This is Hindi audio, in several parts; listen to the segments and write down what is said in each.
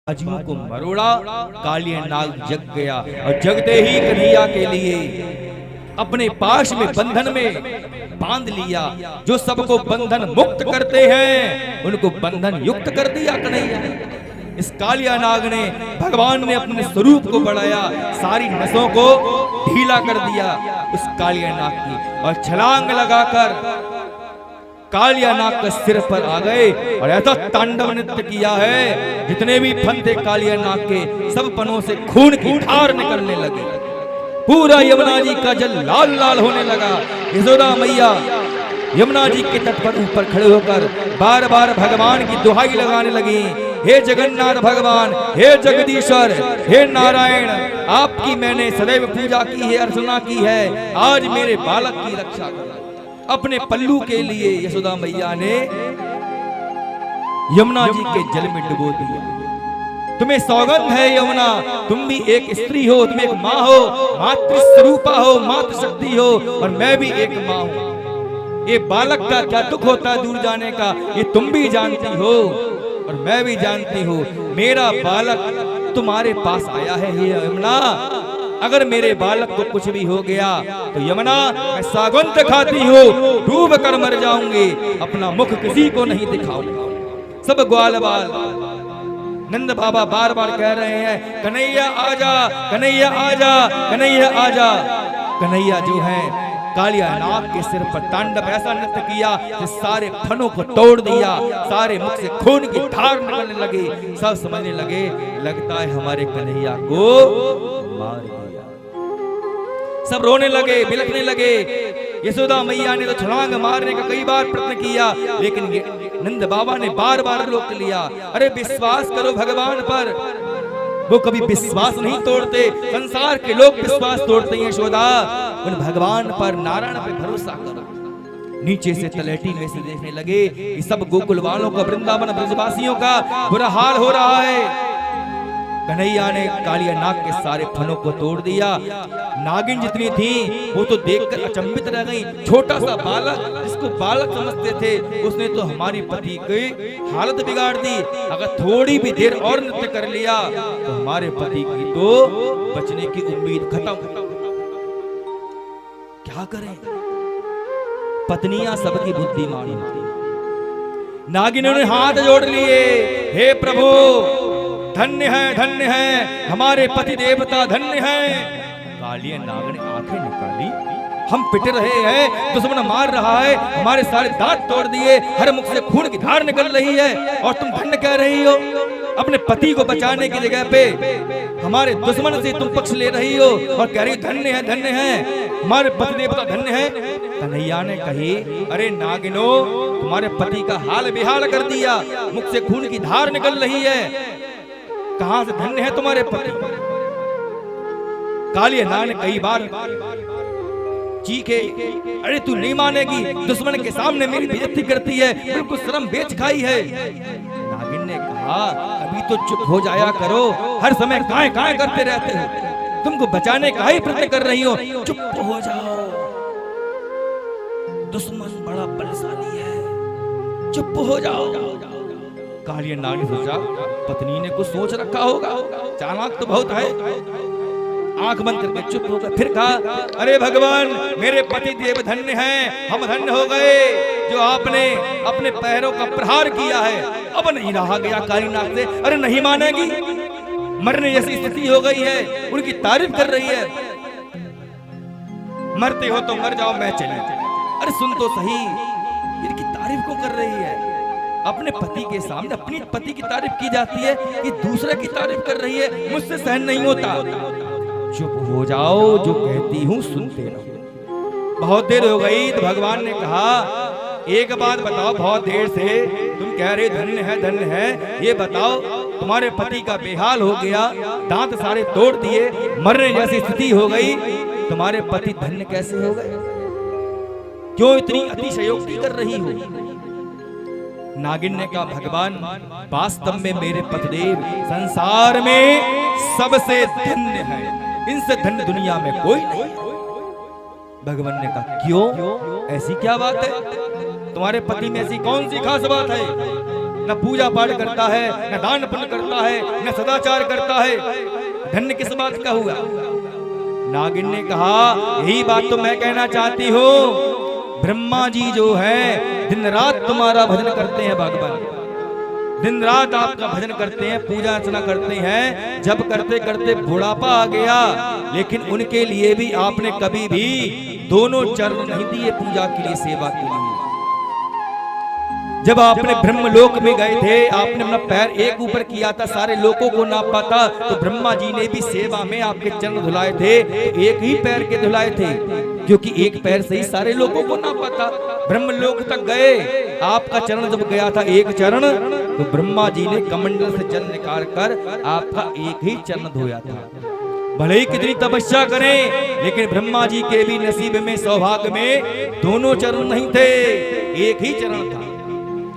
अजियों को मरोड़ा, कालिया नाग जग गया और जगते ही कन्हैया के लिए अपने पाश में बंधन में बांध लिया। जो सबको बंधन मुक्त करते हैं उनको बंधन युक्त कर दिया कन्हैया। इस कालिया नाग ने, भगवान ने अपने स्वरूप को बढ़ाया, सारी नसों को ढीला कर दिया उस कालिया नाग की, और छलांग लगाकर कालिया नाग के सिर पर आ गए और ऐसा तांडव नृत्य किया है, जितने भी फन थे कालिया नाग के सब फनों से खून की धार निकलने लगी। पूरा यमुना जी का जल लाल लाल होने लगा। यशोदा मैया यमुना जी के तट पर ऊपर खड़े होकर बार बार भगवान की दुहाई लगाने लगी। हे जगन्नाथ भगवान, हे जगदीश्वर, हे नारायण, आपकी मैंने सदैव पूजा की है, अर्चना की है, आज मेरे बालक की रक्षा करो। अपने पल्लू के लिए यशोदा मैया ने यमुना जी के जल में डुबो दिया। तुम्हें सौगंध है यमुना, तुम भी एक स्त्री हो, तुम एक माँ हो, मातृ स्वरूपा हो, मातृ शक्ति हो, और मैं भी एक माँ हूँ। ये बालक का क्या दुख होता है दूर जाने का, ये तुम भी जानती हो और मैं भी जानती हूँ। मेरा बालक तुम्हारे पास आया है हे यमुना, अगर मेरे बालक को कुछ भी हो गया तो यमुना मैं सौगंध खाती हूँ, डूब कर मर जाऊंगी, अपना मुख किसी को नहीं दिखाऊंगा। सब ग्वाल बाल नंद बाबा बार बार कह रहे हैं, कन्हैया आजा, कन्हैया आजा, कन्हैया आजा। कन्हैया जो है कालिया नाग के सिर पर तांडव ऐसा नृत्य किया कि सारे फनों को तोड़ दिया, सारे मुख से खून की धार निकलने लगी। सब समझने लगे, लगता है हमारे कन्हैया को मार दिया। सब रोने लगे, बिलखने लगे। यशोदा मैया ने तो छलांग मारने का कई बार प्रयत्न किया, लेकिन नंद बाबा ने बार बार रोक लिया। अरे विश्वास करो भगवान पर, वो कभी विश्वास नहीं तोड़ते। संसार के लोग विश्वास तोड़ते हैं, यशोदा उन भगवान पर, नारायण पे भरोसा करो। नीचे से तलेटी में से देखने लगे कि सब गोकुल वालों का, वृंदावन ब्रजवासियों का बुरा हाल हो रहा है। कन्हैया ने कालिया नाग के सारे फनों को तोड़ दिया। नागिन जितनी थी वो तो देखकर अचंभित रह गई। छोटा सा बालक, जिसको बालक समझते थे, उसने तो हमारी पति की हालत बिगाड़ दी। अगर थोड़ी भी देर और नृत्य कर लिया तो हमारे पति की तो बचने की उम्मीद खत्म। क्या करें, पत्नियां सबकी बुद्धिमान होती। नागिनों ने हाथ जोड़ लिए, हे प्रभु धन्य है हमारे पति देवता, धन्य है। कालिया नाग ने आंखें निकाली, हम पिट रहे हैं, दुश्मन मार रहा है, हमारे सारे दांत तोड़ दिए, हर मुख से खून की धार निकल रही है, और तुम धन्य कह रही हो। अपने पति को बचाने की जगह पे हमारे दुश्मन से तुम पक्ष ले रही हो और कह रही धन्य है हमारे पति देवता, धन्य है। कन्हैया ने कही, अरे नागिनो, तुम्हारे पति का हाल बेहाल कर दिया, मुख से खून की धार निकल रही है, कहां से धन्य है तुम्हारे पति। कालिया नाग ने कई बार चीखे, अरे तू नहीं मानेगी, दुश्मन के सामने मेरी बेइज्जती करती है, बिल्कुल शर्म बेच खाई है। नागिन ने कहा, अभी तो चुप हो जाया करो, हर समय काहे करते रहते हो, तुमको बचाने का ही प्रयत्न कर रही हो, चुप हो जाओ, दुश्मन बड़ा बलशाली है, चुप हो जाओ। कालिया नाग ने सोचा पत्नी ने कुछ सोच रखा होगा, चालाक तो बहुत है। आंख बंद करके चुप हो गए। फिर कहा, अरे भगवान, मेरे पति देव धन्य हैं, हम धन्य हो गए जो आपने अपने पैरों का प्रहार किया है। अब नहीं रहा गया कालिया नाग से। अरे नहीं मानेगी, मरने जैसी स्थिति हो गई है, उनकी तारीफ कर रही है। मरते हो तो मर जाओ, मैं चली। अरे सुन तो सही, इनकी तारीफ क्यों कर रही है? अपने पति के सामने अपनी पति की तारीफ की जाती है, कि दूसरे की तारीफ कर रही है, मुझसे सहन नहीं होता। चुप हो जाओ, जो कहती हूँ सुनते रहो। बहुत देर हो गई तो भगवान ने कहा, एक बात बताओ, बहुत देर से तुम कह रहे धन्य है, ये बताओ तुम्हारे पति का बेहाल हो गया, दांत सारे तोड़ दिए, मरने जैसी स्थिति हो गई, तुम्हारे पति धन्य कैसे हो गए? क्यों इतनी अतिशयोक्ति कर रही हो? नागिन ने कहा, भगवान, वास्तव में मेरे पतिदेव संसार में सबसे धन्य है, इनसे धन्य दुनिया में कोई नहीं। भगवान ने कहा, क्यों, ऐसी क्या बात है? तुम्हारे पति में ऐसी कौन सी खास बात है? न पूजा पाठ करता है, न दान पुण्य करता है, न सदाचार करता है, धन्य किस बात का हुआ? नागिन ने कहा यही बात तो मैं कहना चाहती हूँ। ब्रह्मा जी जो है दिन रात तुम्हारा भजन करते हैं भगवान, दिन रात आपका भजन करते हैं, पूजा अर्चना करते हैं। जब करते करते बुढ़ापा आ गया, लेकिन उनके लिए भी आपने कभी भी दोनों चरण नहीं दिए पूजा के लिए, सेवा के लिए। जब आपने ब्रह्मलोक में गए थे, आपने अपना पैर एक ऊपर किया था, सारे लोगों को नापा था, तो ब्रह्मा जी ने भी सेवा में आपके चरण धुलाए थे, तो एक ही पैर के धुलाए थे, क्योंकि एक पैर से ही सारे लोगों को नापा था। ब्रह्मलोक तक गए, आपका चरण जब गया था एक चरण, तो ब्रह्मा जी ने कमंडल से जल निकाल कर आपका एक ही चरण धोया था। भले ही कितनी तपस्या करें, लेकिन ब्रह्मा जी के भी नसीब में, सौभाग्य में दोनों चरण नहीं थे, एक ही चरण था।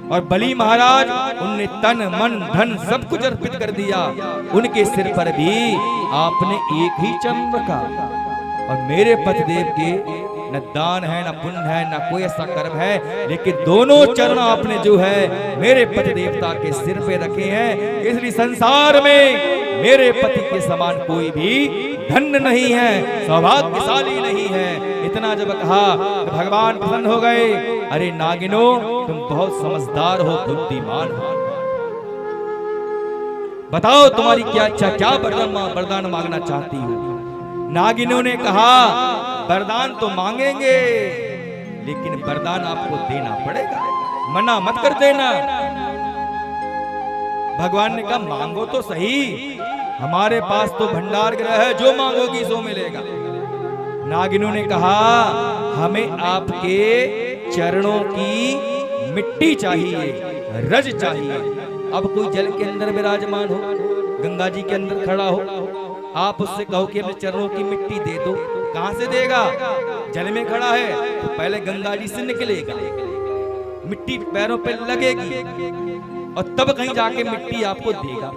और बलि महाराज उनने तन मन धन सब कुछ अर्पित कर दिया, उनके सिर पर भी आपने एक ही चरण रखा। और मेरे पतिदेव के न दान है, न पुण्य है, न कोई ऐसा कर्म है, लेकिन दोनों चरण आपने जो है मेरे पति देवता के सिर पे रखे हैं। इसलिए संसार में मेरे पति के समान कोई भी धन्य नहीं है, सौभाग्यशाली नहीं है। इतना जब कहा तो भगवान प्रसन्न हो गए। अरे नागिनो, तुम बहुत समझदार हो, बुद्धिमान हो, बताओ तुम्हारी क्या इच्छा, क्या वरदान मांगना चाहती हो? नागिनों ने कहा वरदान तो मांगेंगे, लेकिन वरदान आपको देना पड़ेगा, मना मत कर देना। भगवान ने कहा मांगो तो सही, हमारे पास तो भंडार ग्रह है, जो मांगोगी सो मिलेगा। नागिनों ने कहा हमें आपके चरणों की मिट्टी चाहिए, रज चाहिए। अब कोई जल के अंदर विराजमान हो, गंगा जी के अंदर खड़ा हो, आप उससे कहो कि अपने चरणों की मिट्टी दे दो, कहां से देगा? जल में खड़ा है तो पहले गंगा जी से निकलेगा, मिट्टी पैरों पे लगेगी और तब कहीं जाके मिट्टी आपको देगा।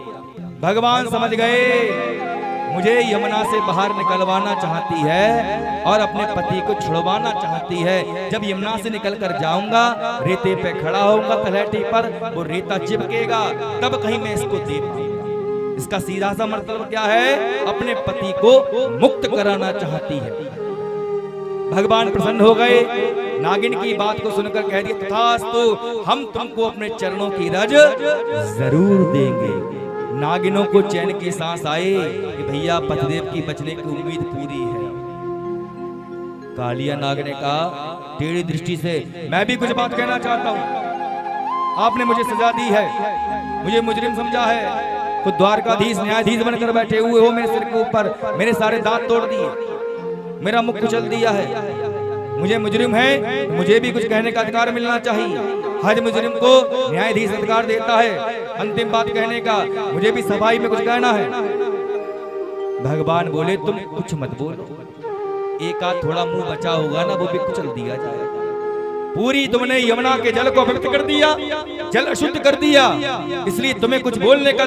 भगवान समझ गए मुझे यमुना से बाहर निकलवाना चाहती है और अपने पति को छुड़वाना चाहती है। जब यमुना से निकल कर जाऊंगा, रेते पे खड़ा होऊंगा तलहटी पर, वो रेता चिपकेगा, तब कहीं मैं इसको दे पाऊंगा। इसका सीधा सा मतलब क्या है? अपने पति को मुक्त कराना चाहती है। भगवान प्रसन्न हो गए, नागिन की बात को सुनकर कह दिया तथास्तु, हम तुमको अपने चरणों की रज जरूर देंगे। नागिनों को चैन की सांस आए कि भैया पतिदेव की बचने की उम्मीद पूरी है। कालिया नाग ने कहा टेढ़ी दृष्टि से मैं भी कुछ बात कहना चाहता हूँ। आपने मुझे सजा दी है, मुझे मुजरिम समझा है, खुद द्वारकाधीश न्यायाधीश बनकर बैठे हुए हो मेरे सिर के ऊपर, मेरे सारे दांत तोड़ दिए, मेरा मुख कुचल दिया है, मुझे मुजरिम है, मुझे भी कुछ कहने का अधिकार मिलना चाहिए। हर मुजरिम को न्यायाधीश अधिकार देता है अंतिम बात कहने का, मुझे भी सफाई में कुछ कहना है। भगवान बोले तुम कुछ मत बोलो, एक आध थोड़ा मुंह बचा होगा ना, वो भी कुचल दिया जाएगा। पूरी तुमने यमुना के जल को अपवित्र कर दिया, जल अशुद्ध कर दिया, इसलिए तुम्हें कुछ बोलने का